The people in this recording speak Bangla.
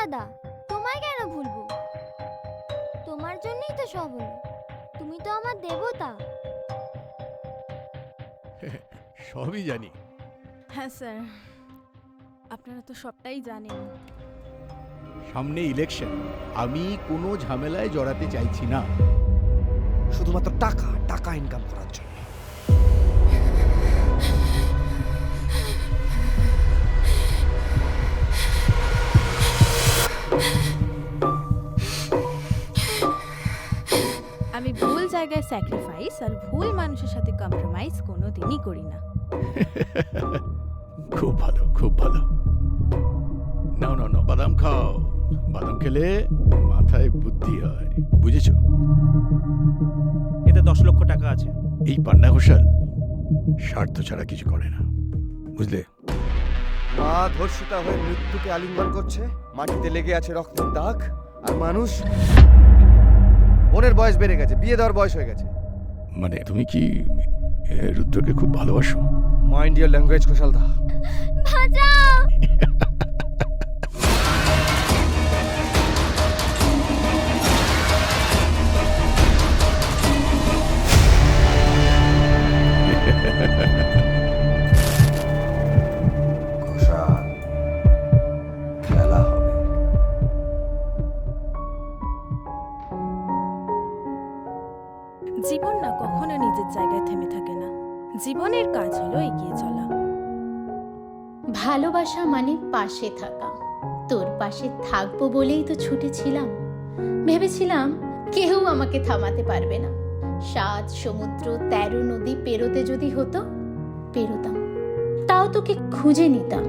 দাদা, তোমায় কেন ভুলবো? তোমার জন্যই তো সব হলো। তুমি তো আমার দেবতা। সবই জানি। হ্যাঁ স্যার, আপনারা তো সবটাই জানেন। সামনে ইলেকশন, আমি কোনো ঝামেলায় জড়াতে চাইছি না। শুধুমাত্র টাকা টাকা ইনকাম করার জন্য। আমি ভুল জায়গায় স্যাক্রিফাইস আর ভুল মানুষের সাথে কম্প্রোমাইজ কোনোদিনই করি না। খুব ভালো, খুব ভালো। নাও নাও নাও, বাদাম খাও। বাদাম খেলে মাথায় বুদ্ধি হয়, বুঝেছো? এতে 10 লক্ষ টাকা আছে। এই পান্না ঘোষাল স্বার্থ ছাড়া কিছু করে না, বুঝলে? মা ধর্ষিতা হয়ে মৃত্যুকে আলিঙ্গন করছে, মাটিতে লেগে আছে রক্তের দাগ, আর মানুষ বোনের বয়স বেড়ে গেছে, বিয়ে দেওয়ার বয়স হয়ে গেছে। মানে তুমি কি রুদ্রকে খুব ভালোবাসো? মাইন্ড ইয়ার ল্যাঙ্গুয়েজ ঘোষালদা। বাঁচাও! ঘোষাল, খেলা হবে। জীবন না কখনো নিজের জায়গায় থেমে থাকে না। জীবনের কাজ হলো এগিয়ে চলা। ভালোবাসা মানে পাশে থাকা। তোর পাশে থাকবো বলেই তো ছুটেছিলাম। ভেবেছিলাম কেউ আমাকে থামাতে পারবে না। 7 সমুদ্র 13 নদী পেরোতে যদি হতো, পেরোতাম। তাও তোকে খুঁজে নিতাম।